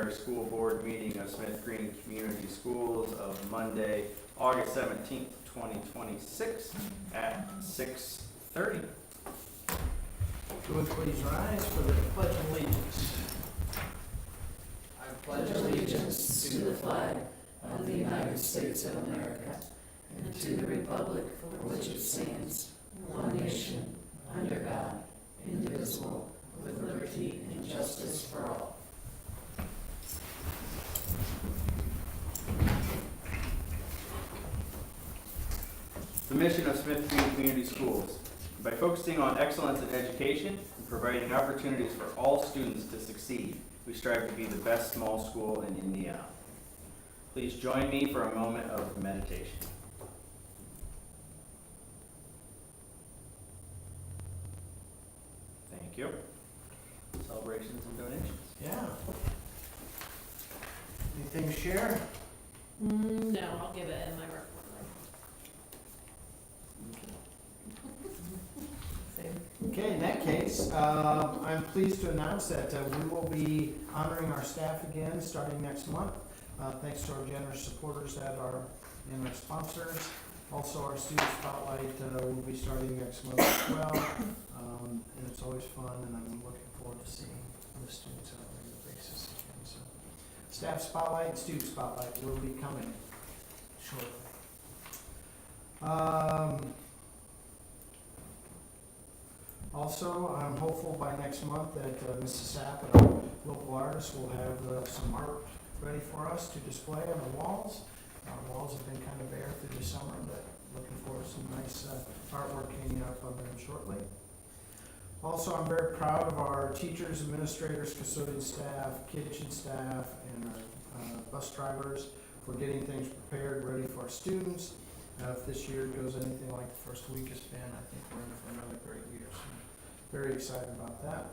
preliminary school board meeting of Smith Green Community Schools of Monday, August 17th, 2026 at 6:30. If you would please rise for the Pledge of Allegiance. I pledge allegiance to the flag of the United States of America and to the republic for which it stands, one nation, under God, indivisible, with liberty and justice for all. The mission of Smith Green Community Schools. By focusing on excellence in education and providing opportunities for all students to succeed, we strive to be the best small school in Indiana. Please join me for a moment of meditation. Thank you. Celebrations and donations. Yeah. Anything to share? No, I'll give it in my report. Okay, in that case, I'm pleased to announce that we will be honoring our staff again starting next month. Thanks to our generous supporters that are and our sponsors. Also, our student spotlight will be starting next month as well. And it's always fun, and I'm looking forward to seeing the students on a regular basis again. So, staff spotlight, student spotlight will be coming shortly. Also, I'm hopeful by next month that Mrs. Sapp and our local artists will have some art ready for us to display on the walls. Our walls have been kind of bare through the summer, but looking forward to some nice artwork hanging up on them shortly. Also, I'm very proud of our teachers, administrators, custodian staff, kitchen staff, and our bus drivers for getting things prepared, ready for our students. If this year goes anything like the first week has been, I think we're in for another great year. So very excited about that.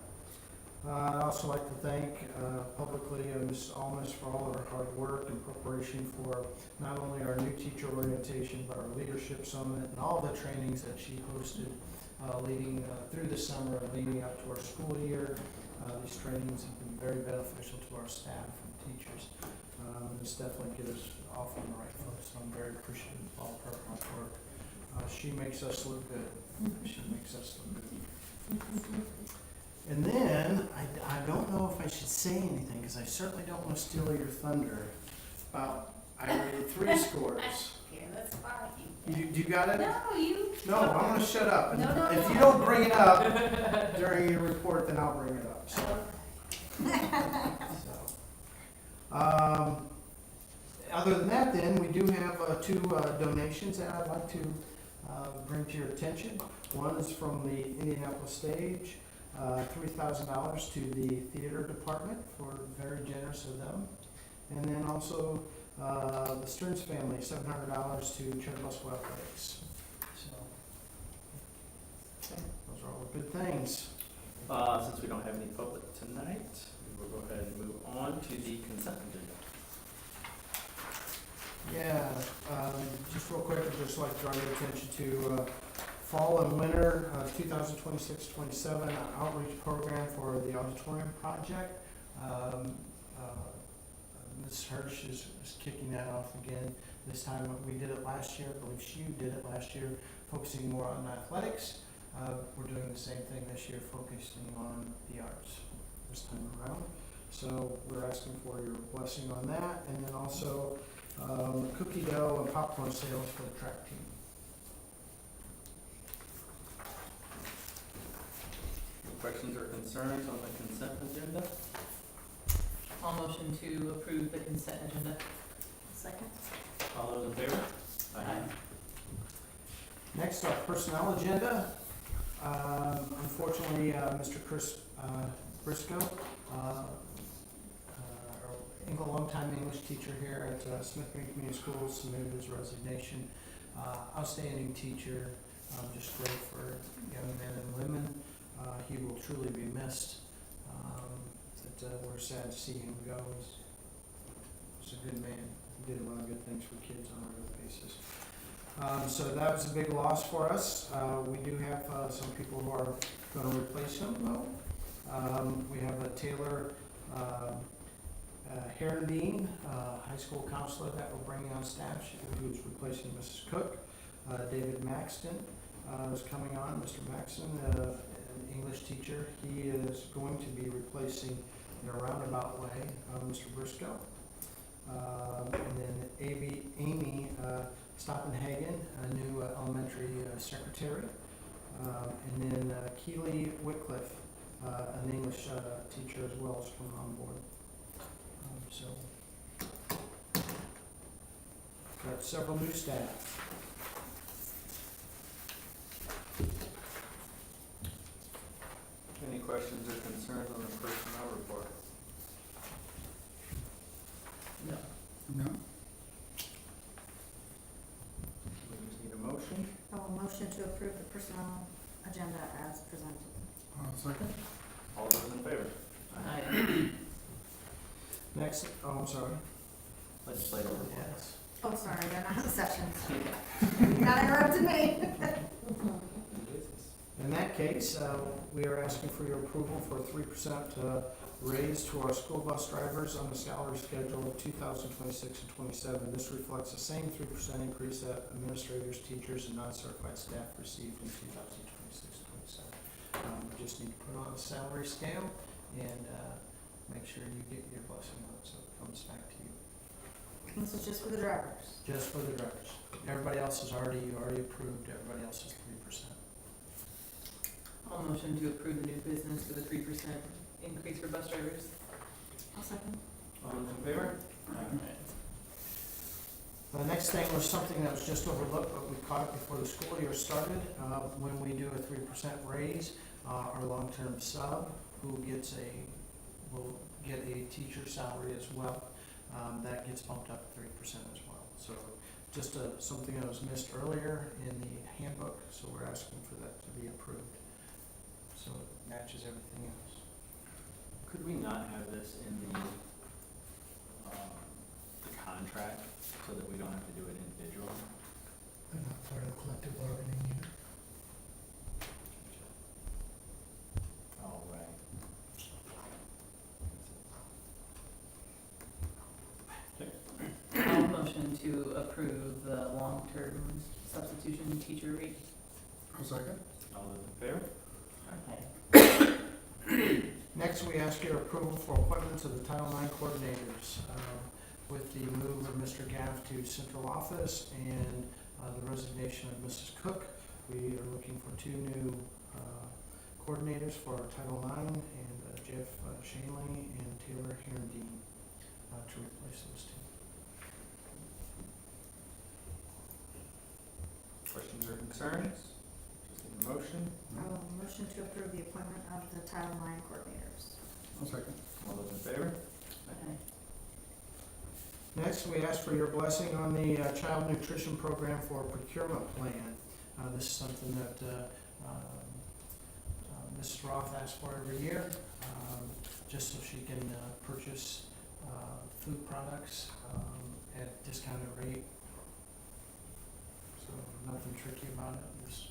I'd also like to thank publicly Ms. Almas for all of her hard work and preparation for not only our new teacher orientation, but our leadership summit and all the trainings that she hosted leading through the summer and leading up to our school year. These trainings have been very beneficial to our staff and teachers. It's definitely get us off on the right foot, so I'm very appreciative of all of her hard work. She makes us look good. She makes us look good. And then, I don't know if I should say anything, because I certainly don't want to steal your thunder, about I rated 3 scores. Okay, that's fine. You got it? No, you. No, I'm going to shut up. And No, if no. you don't bring it up during your report, then I'll bring it up. Other than that, then, we do have 2 donations that I'd like to bring to your attention. One is from the Indianapolis Stage, $3,000 to the theater department, for very generous of them. And then also the Stearns family, $700 to Cherry Blossom Athletics. So, those are all the good things. Since we don't have any public tonight, we will go ahead and move on to the consent agenda. Yeah, just real quick, I'd just like to draw your attention to fall and winter 2026-27 outreach program for the auditorium project. Ms. Hirsch is kicking that off again. This time we did it last year. I believe she did it last year, focusing more on athletics. We're doing the same thing this year, focusing on the arts this time around. So we're asking for your blessing on that, and then also cookie dough and popcorn sales for the track team. Any questions or concerns on the consent agenda? I'll motion to approve the consent agenda. Second. All those in favor? Next, our personnel agenda. Unfortunately, Mr. Chris Briscoe, a longtime English teacher here at Smith Green Community Schools, submitted his resignation. Outstanding teacher, just great for young men and women. He will truly be missed. We're sad to see him go. He's a good man. He did a lot of good things for kids on a regular basis. So that was a big loss for us. We do have some people who are going to replace him, though. We have Taylor Herondine, high school counselor that we're bringing on staff, who's replacing Mrs. Cook. David Maxton is coming on. Mr. Maxton, an English teacher, he is going to be replacing in a roundabout way Mr. Briscoe. And then Amy Stoppenhagen, a new elementary secretary. And then Keely Wycliffe, an English teacher as well, is coming on board. So, got several new staff. Any questions or concerns on the personnel report? No. No. We just need a motion. Motion to approve the personnel agenda as presented. I'll second. All those in favor? Aye. Next, oh, I'm sorry. Legislative report. Yes. Oh, sorry, they're not in session. You got interrupted me. In that case, we are asking for your approval for a 3% raise to our school bus drivers on the salary schedule of 2026 and 27. This reflects the same 3% increase that administrators, teachers, and non-certified staff received in 2026 and 27. We just need to put on a salary scale and make sure you get your blessing on it, so it comes back to you. This is just for the drivers. Just for the drivers. Everybody else is already approved. Everybody else is 3%. I'll motion to approve the new business for the 3% increase for bus drivers. I'll second. All those in favor? The next thing was something that was just overlooked, but we caught it before the school year started. When we do a 3% raise, our long-term sub, who will get a teacher salary as well, that gets bumped up 3% as well. So just something that was missed earlier in the handbook, so we're asking for that to be approved. So it matches everything else. Could we not have this in the contract so that we don't have to do it individually? They're not part of the collective bargaining unit. Oh, right. I'll motion to approve the long-term substitution teacher rate. I'll second. All those in favor? Okay. Next, we ask your approval for appointments of the Title IX coordinators. With the move of Mr. Gaff to central office and the resignation of Mrs. Cook, we are looking for two new coordinators for Title IX, and Jeff Shanley and Taylor Herondine to replace those two. Questions or concerns? Just need a motion. Motion to approve the appointment of the Title IX coordinators. I'll second. All those in favor? Okay. Next, we ask for your blessing on the child nutrition program for a procurement plan. This is something that Mrs. Roth asks for every year, just so she can purchase food products at discounted rate. So nothing tricky about it. Just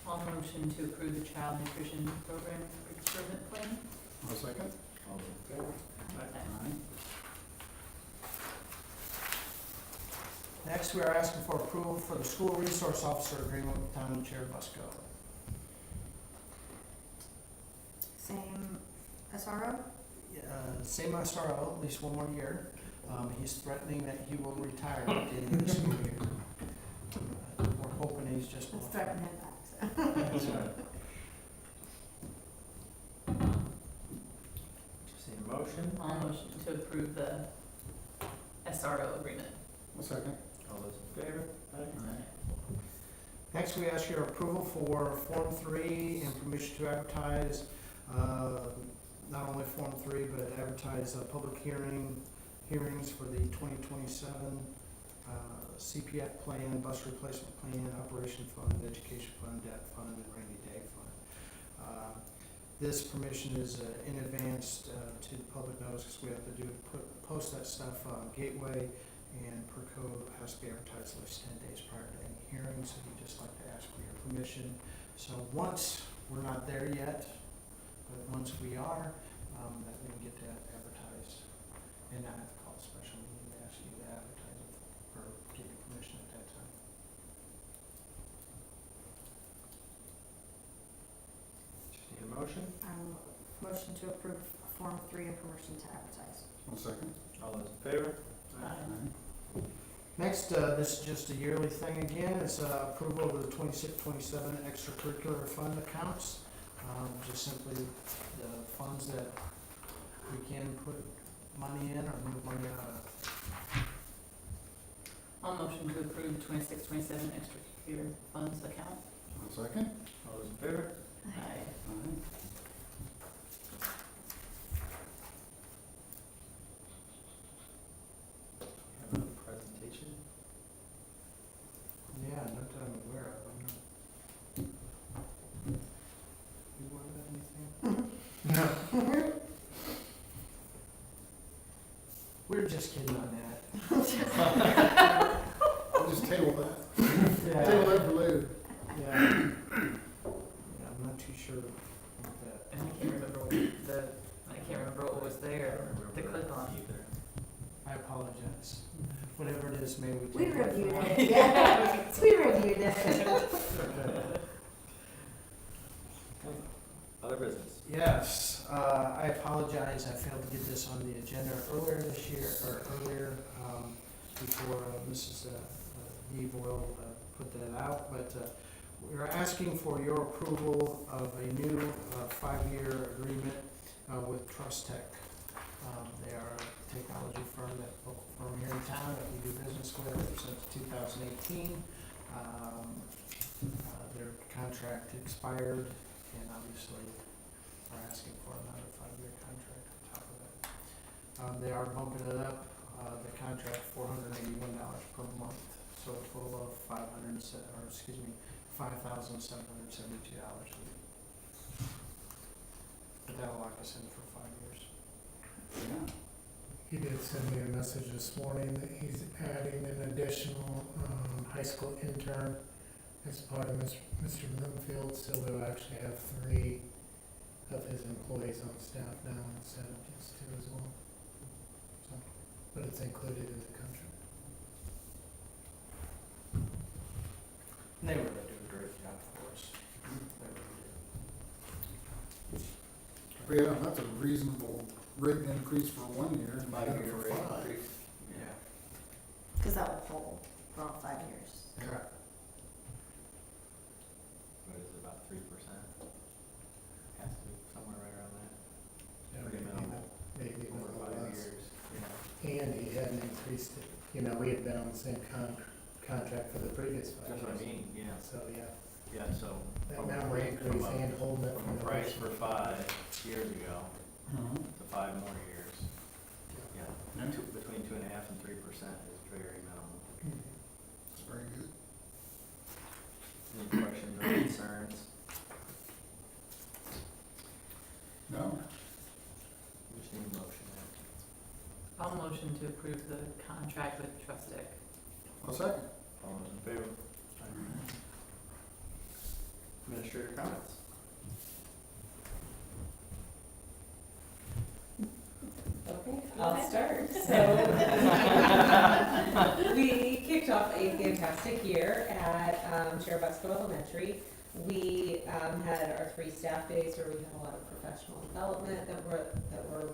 I'll motion to approve the child nutrition program procurement plan. I'll second. All those in favor? Okay. Next, we are asking for approval for the school resource officer agreement with Town and Chair Busco. Same SRO? Same SRO, at least one more year. He's threatening that he will retire at the end of the school year. We're hoping he's just. Let's threaten him back. So. That's right. Just need a motion. I'll motion to approve the SRO agreement. I'll second. All those in favor? Next, we ask your approval for Form 3 and permission to advertise, not only Form 3, but advertise public hearings for the 2027 CPF plan, bus replacement plan, operation fund, education fund, debt fund, and rainy day fund. This permission is in advance to the public notice, because we have to post that stuff on Gateway, and per code has to be advertised at least 10 days prior to any hearing, so we just like to ask for your permission. So once, we're not there yet, but once we are, that we can get that advertised and not have to call a special meeting to ask you to advertise it or give you permission at that time. Just need a motion. Motion to approve Form 3 and permission to advertise. I'll second. All those in favor? Aye. Next, this is just a yearly thing again, it's approval of the 26-27 extracurricular fund accounts. Just simply the funds that we can put money in or move money out of. I'll motion to approve the 26-27 extracurricular funds account. I'll second. All those in favor? Aye. Aye. Have a presentation. Yeah, not that I'm aware of, I'm not. You want anything? No. We're just kidding on that. I'll just table that. Yeah. Table that for later. Yeah. Yeah, I'm not too sure about that. And I can't remember what was there to click on. Either. I apologize. Whatever it is, maybe We take that reviewed for- it, yeah, we reviewed it. Other business. Yes, I apologize, I failed to get this on the agenda earlier this year, or earlier, before Mrs. Lee Boyle put that out, but we're asking for your approval of a new 5-year agreement with Trust Tech. They are a technology firm, local firm here in town that we do business with since 2018. Their contract expired, and obviously are asking for another 5-year contract on top of that. They are bumping it up, the contract $481 per month, so a total of $5,772 a week. But that'll lock us in for 5 years. Yeah. He did send me a message this morning that he's adding an additional high school intern as part of Mr. Bloomfield, so we'll actually have 3 of his employees on staff now instead of just 2 as well. So, but it's included in the contract. And they really do a great job for us. They really do. But yeah, that's a reasonable rate increase for 1 year. and we got it 5-year for rate 5. increase. Yeah. Because that will hold for all 5 years. Correct. What is it, about 3%? Has to be somewhere right around that. Yeah, Pretty minimal. maybe Over a 5 little less. years. Yeah. And he hadn't increased it. You know, we had been on the same contract for the previous 5 That's years. what I mean, yeah. So, yeah, Yeah, so. that from a number rate- increase from a- and holding it From from a the price original. for 5 years ago Mhm. to 5 more years. Yeah, Yeah. between 2.5% and 3% is very minimal. It's very good. Any questions or concerns? No? We just need a motion. I'll motion to approve the contract with Trust Tech. I'll second. All those in favor? Administrator comments? Okay, I'll start. So, we kicked off a fantastic year at Sheriff Bucksville Elementary. We had our 3 staff days where we had a lot of professional development that were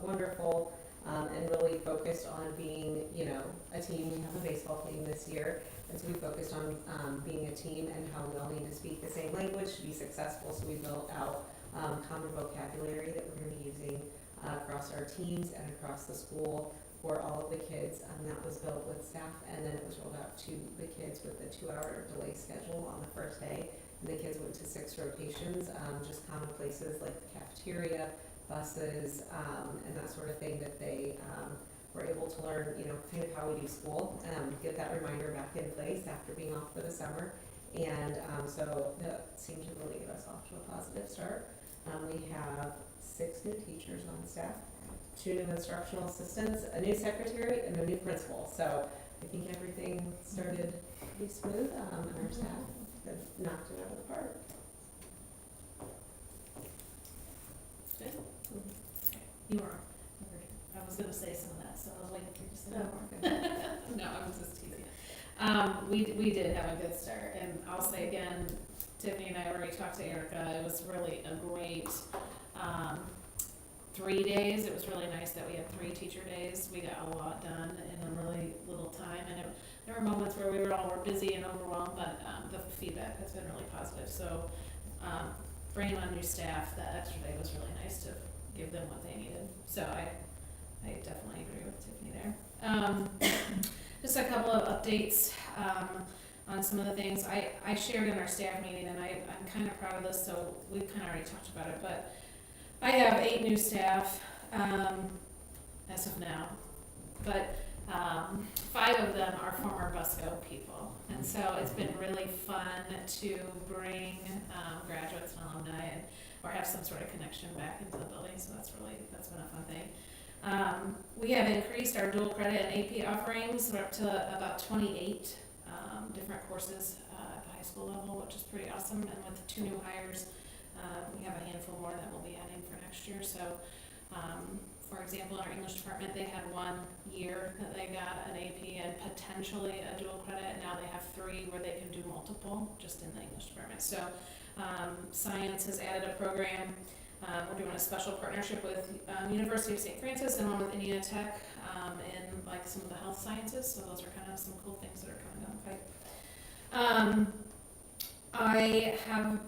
wonderful, and really focused on being, you know, a team. We have a baseball team this year, and so we focused on being a team and how we all need to speak the same language to be successful. So we built out common vocabulary that we're going to be using across our teams and across the school for all of the kids. That was built with staff, and then it was rolled out to the kids with a 2-hour delay schedule on the first day. And the kids went to 6 rotations, just common places like the cafeteria, buses, and that sort of thing that they were able to learn, you know, kind of how we do school, get that reminder back in place after being off for the summer. And so that seemed to really get us off to a positive start. We have 6 new teachers on staff, 2 new instructional assistants, a new secretary, and a new principal. So I think everything started pretty smooth, and our staff have knocked it out of the park. You are. Okay. was gonna say some of that, so I was waiting for you to say Oh, that. No, I was just teasing. We did have a good start, and I'll say again, Tiffany and I already talked to Erica, it was really a great, 3 days. It was really nice that we had 3 teacher days. We got a lot done in a really little time, and there were moments where we were busy and overwhelmed, but the feedback has been really positive. So bringing on new staff, that extra day was really nice to give them what they needed. So I definitely agree with Tiffany there. Just a couple of updates on some of the things I shared in our staff meeting, and I'm kind of proud of this, so we've kind of already talked about it, but I have 8 new staff as of now, but 5 of them are former Busco people, and so it's been really fun to bring graduates and alumni or have some sort of connection back into the building, so that's been a fun thing. We have increased our dual credit and AP offerings. We're up to about 28 different courses at the high school level, which is pretty awesome, and with 2 new hires, we have a handful more that we'll be adding for next year. So, for example, in our English department, they had 1 year that they got an AP and potentially a dual credit, and now they have 3 where they can do multiple just in the English department. So, Science has added a program. We're doing a special partnership with University of St. Francis and one with Indiana Tech in like some of the health sciences. So those are kind of some cool things that are coming down the pipe. I have,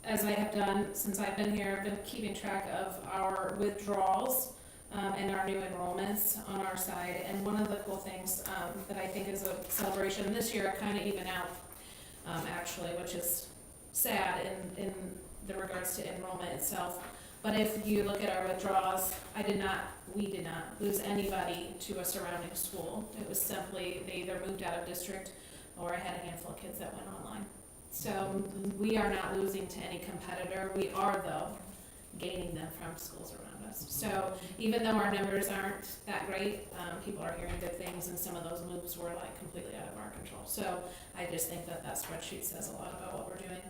as I have done since I've been here, I've been keeping track of our withdrawals and our new enrollments on our side. And one of the cool things that I think is a celebration this year, kind of even out actually, which is sad in the regards to enrollment itself. But if you look at our withdrawals, we did not lose anybody to a surrounding school. It was simply they either moved out of district or I had a handful of kids that went online. So we are not losing to any competitor. We are, though, gaining them from schools around us. So even though our numbers aren't that great, people are hearing good things, and some of those moves were like completely out of our control. So I just think that spreadsheet says a lot about what we're doing.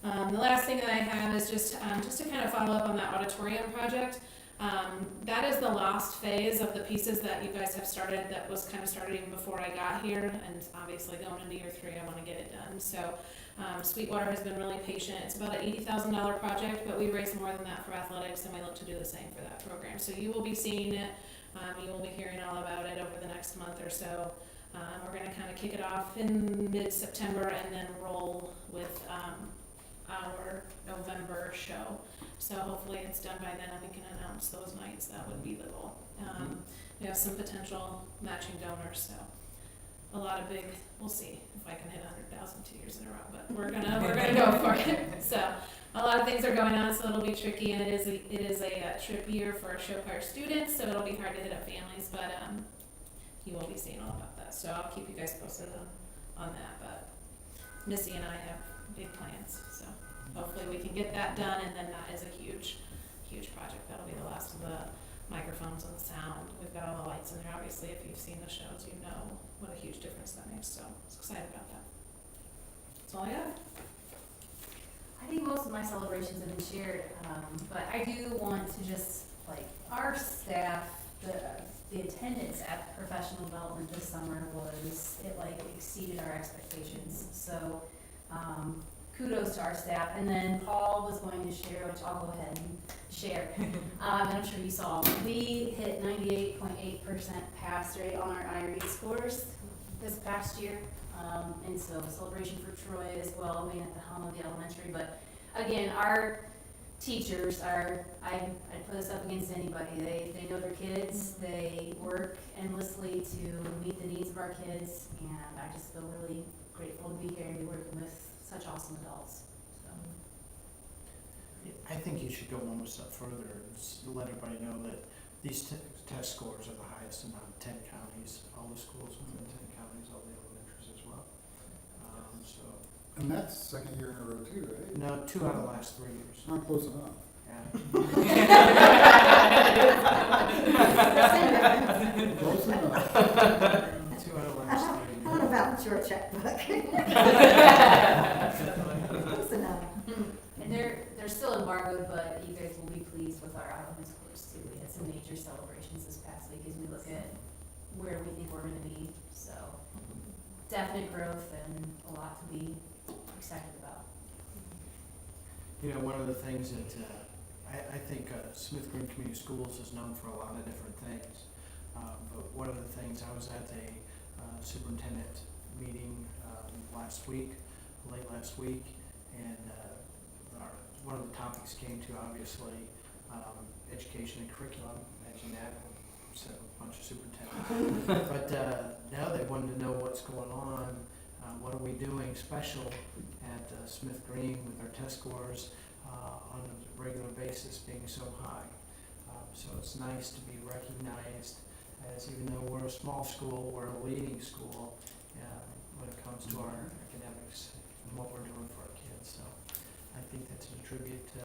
The last thing that I have is just to kind of follow up on that auditorium project. That is the last phase of the pieces that you guys have started that was kind of started even before I got here, and obviously going into year 3 I want to get it done. So Sweetwater has been really patient. It's about an $80,000 project, but we raised more than that for athletics, and we look to do the same for that program. So you will be seeing it, you will be hearing all about it over the next month or so. We're going to kind of kick it off in mid-September and then roll with our November show. So hopefully it's done by then and we can announce those nights. That would be the goal. We have some potential matching donors, so a lot of we'll see if I can hit 100,000 2 years in a row, but we're gonna go for it. So a lot of things are going on, so it'll be tricky, and it is a trip year for our show choir students, so it'll be hard to hit up families, but you will be seeing all about that. So I'll keep you guys posted on that, but Missy and I have big plans, so hopefully we can get that done, and then that is a huge project. That'll be the last of the microphones and the sound. We've got all the lights in there. Obviously, if you've seen the shows, you know what a huge difference that makes, so I was excited about that. That's all I have. I think most of my celebrations have been shared, but I do want to just, our staff, the attendance at professional development this summer exceeded our expectations. So, kudos to our staff. And then Paul was going to share, which I'll go ahead and share. And I'm sure you saw, we hit 98.8% pass rate on our IRB scores this past year. And so celebration for Troy as well, being at the helm of the elementary. But again, our teachers I'd put us up against anybody. They know their kids. They work endlessly to meet the needs of our kids. And I just feel really grateful to be here and be working with such awesome adults. So. I think you should go one step further and let everybody know that these test scores are the highest among 10 counties, all the schools within 10 counties, all the elementaries as well. And that's second year in a row too, right? No, 2 out of the last 3 years. Not close enough. Close enough. 2 out of the last 3 years. I don't know about your checkbook. Close enough. And they're still embargoed, but you guys will be pleased with our outcome scores too. We had some major celebrations this past week as we look at where we think we're gonna be, so definite growth and a lot to be excited about. You know, one of the things that, I think Smith Green Community Schools is known for a lot of different things. But one of the things, I was at a superintendent meeting late last week, and one of the topics came to, obviously, education and curriculum. Imagine that, so a bunch of superintendents. But now they wanted to know what's going on, what are we doing special at Smith Green with our test scores on a regular basis being so high. So it's nice to be recognized as, even though we're a small school, we're a leading school when it comes to our academics and what we're doing for our kids. So I think that's a tribute to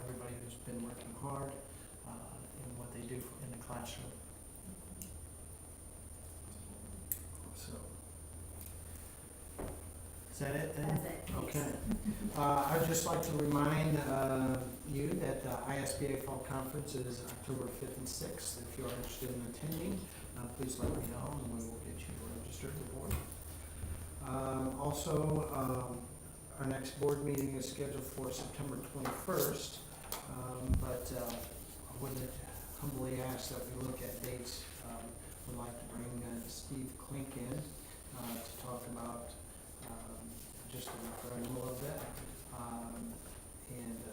everybody who's been working hard in what they do in the classroom. So, is that it then? That's it. Okay. I'd just like to remind you that the ISBA Fall Conference is October 5th and 6th. If you are interested in attending, please let me know and we will get you registered to board. Also, our next board meeting is scheduled for September 21st, but I would humbly ask that we look at dates. We'd like to bring Steve Klink in to talk about just the referendum a little bit.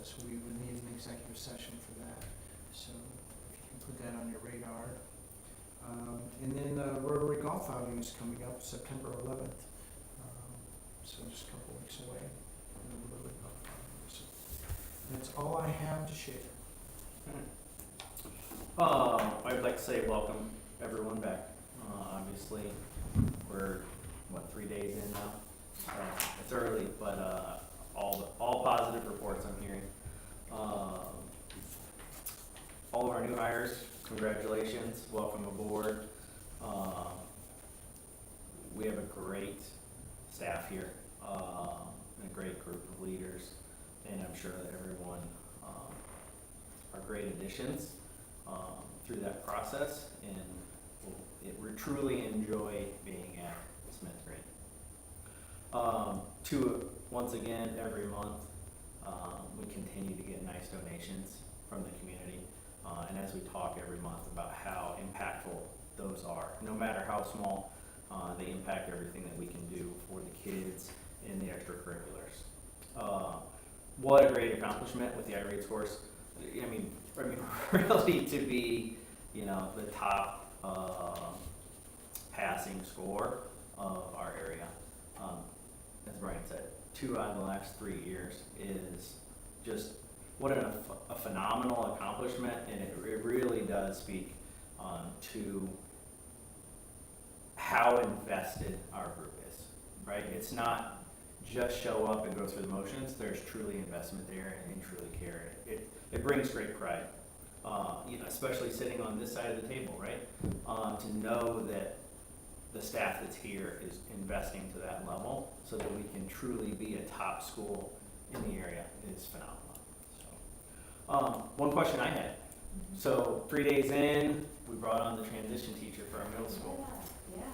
So we would need an executive session for that. So if you can put that on your radar. And then Rotary Golf outing is coming up September 11th. So just a couple weeks away. And the Rotary Golf outing. So that's all I have to share. I'd like to say welcome everyone back. Obviously, we're 3 days in now. It's early, but all positive reports I'm hearing. All of our new hires, congratulations, welcome aboard. We have a great staff here, and a great group of leaders, and I'm sure that everyone are great additions through that process, and we truly enjoy being at Smith Green. Once again, every month, we continue to get nice donations from the community, and as we talk every month about how impactful those are, no matter how small, they impact everything that we can do for the kids in the extracurriculars. What a great accomplishment with the iRate scores. I mean, really to be, the top passing score of our area. As Brian said, 2 out of the last 3 years is just what a phenomenal accomplishment, and it really does speak to how invested our group is, right? It's not just show up and go through the motions. There's truly investment there, and they truly care. It brings great pride, especially sitting on this side of the table, right? To know that the staff that's here is investing to that level so that we can truly be a top school in the area is phenomenal. So, one question I had. So 3 days in, we brought on the transition teacher for our middle school. Yeah.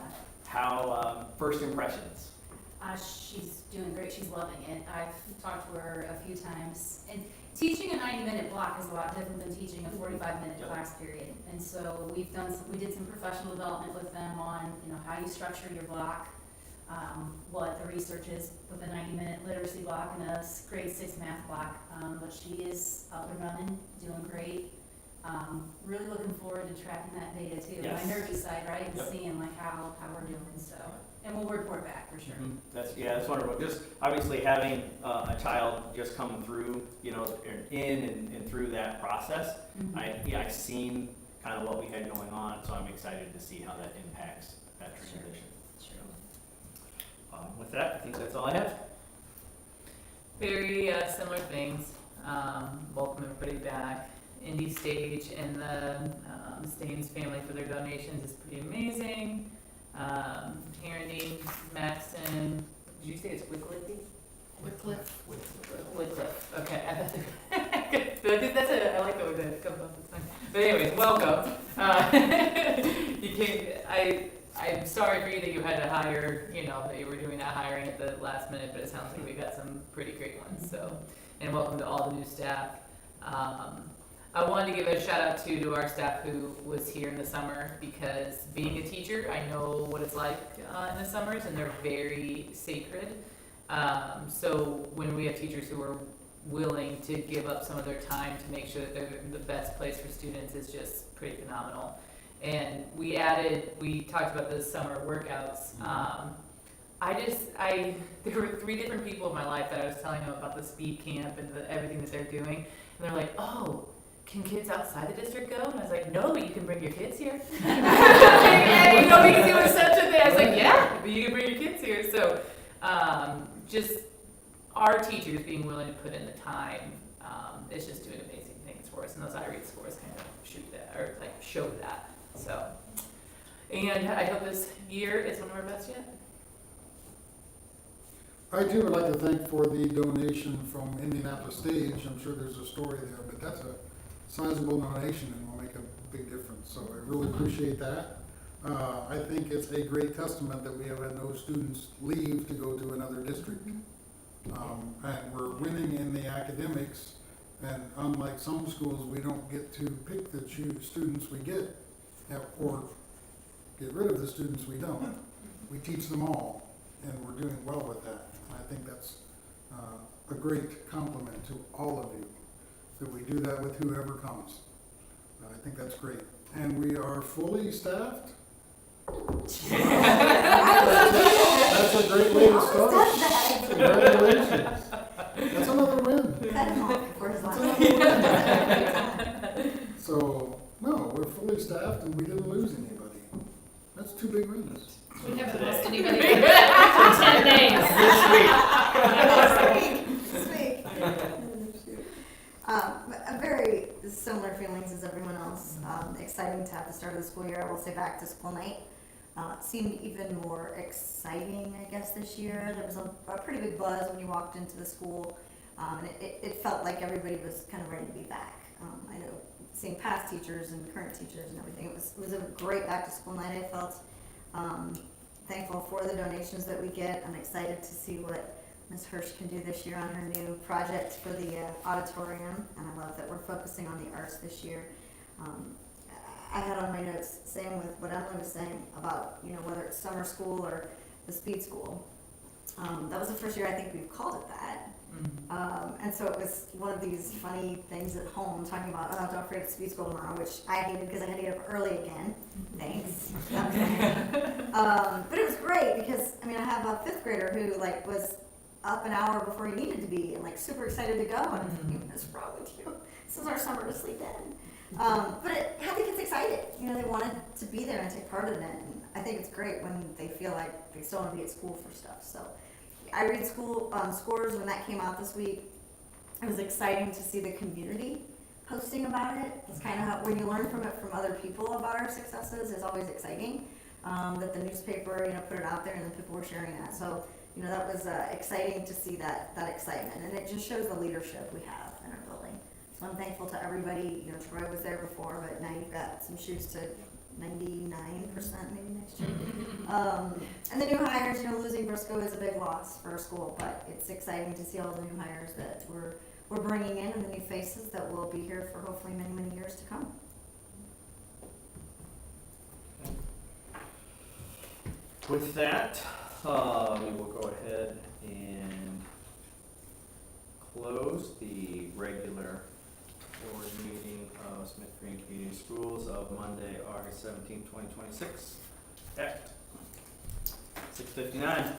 How, first impressions? She's doing great. She's loving it. I've talked to her a few times. And teaching a 90-minute block is a lot different than teaching a 45-minute class period. And so we did some professional development with them on, how you structure your block, what the research is with a 90-minute literacy block and a grade 6 math block. But she is up and running, doing great. Really looking forward to tracking that data too. Yes. My nerdy side, right? And Yep. seeing how we're doing. So, and we'll report back for sure. Mm-hmm. That's wonderful. Just obviously having a child just come through, in and through that process. Mhm. I've seen kind of what we had going on, so I'm excited to see how that impacts that transition. Sure. With that, I think that's all I have. Very similar things. Welcome everybody back. Indie Stage and the Staines family for their donations is pretty amazing. Parenting, Maxon, did you say it's Wickliffe? Wycliffe. Wycliffe, okay. I like that with it comes off the tongue. But anyways, welcome. I'm sorry for you that you had to hire, that you were doing that hiring at the last minute, but it sounds like we got some pretty great ones, so. And welcome to all the new staff. I wanted to give a shout out to our staff who was here in the summer, because being a teacher, I know what it's like in the summers, and they're very sacred. So when we have teachers who are willing to give up some of their time to make sure that they're the best place for students is just pretty phenomenal. And we talked about the summer workouts. There were 3 different people in my life that I was telling them about the speed camp and everything that they're doing. And they're like, oh, can kids outside the district go? And I was like, no, but you can bring your kids here. Because it was such a thing. I was like, yeah, but you can bring your kids here. So just our teachers being willing to put in the time is just doing amazing things for us. And those iRead scores kind of show that. So, and I hope this year is one of our best yet. I too would like to thank for the donation from Indianapolis Stage. I'm sure there's a story there, but that's a sizable donation and will make a big difference. So I really appreciate that. I think it's a great testament that we have had no students leave to go to another district. And we're winning in the academics, and unlike some schools, we don't get to pick the students we get, or get rid of the students we don't. We teach them all, and we're doing well with that. I think that's a great compliment to all of you, that we do that with whoever comes. I think that's great. And we are fully staffed. That's a great way to start. Congratulations. That's another win. Cut him off before his last. So, no, we're fully staffed and we didn't lose anybody. That's 2 big wins. We haven't lost anybody for 10 days. This week. Very similar feelings as everyone else. Exciting to have the start of the school year. I will say back to school night. Seemed even more exciting, I guess, this year. There was a pretty big buzz when you walked into the school, and it felt like everybody was kind of ready to be back. I know seeing past teachers and current teachers and everything, it was a great back to school night. I felt thankful for the donations that we get. I'm excited to see what Ms. Hirsch can do this year on her new project for the auditorium, and I love that we're focusing on the arts this year. I had on my notes, same with what Emily was saying about, whether it's summer school or the speed school. That was the first year I think we've called it that. And so it was one of these funny things at home, talking about, don't forget speed school tomorrow, which I hated because I had to get up early again. Thanks. But it was great because, I have a 5th grader who was up an hour before he needed to be and super excited to go. And I'm thinking, what's wrong with you? This is our summer to sleep in. But it had the kids excited. They wanted to be there and take part in it. And I think it's great when they feel like they still want to be at school for stuff. So I read school scores when that came out this week. It was exciting to see the community posting about it. It's kind of how, when you learn from it from other people about our successes, is always exciting. That the newspaper, put it out there and then people were sharing that. So, that was exciting to see that excitement. And it just shows the leadership we have in our building. So I'm thankful to everybody. Troy was there before, but now you've got some shoes to 99% maybe next year. And the new hires, losing Briscoe is a big loss for our school, but it's exciting to see all the new hires that we're bringing in and the new faces that will be here for hopefully many, many years to come. With that, we will go ahead and close the regular board meeting of Smith Green Community Schools of Monday, August 17, 2026 at 6:59.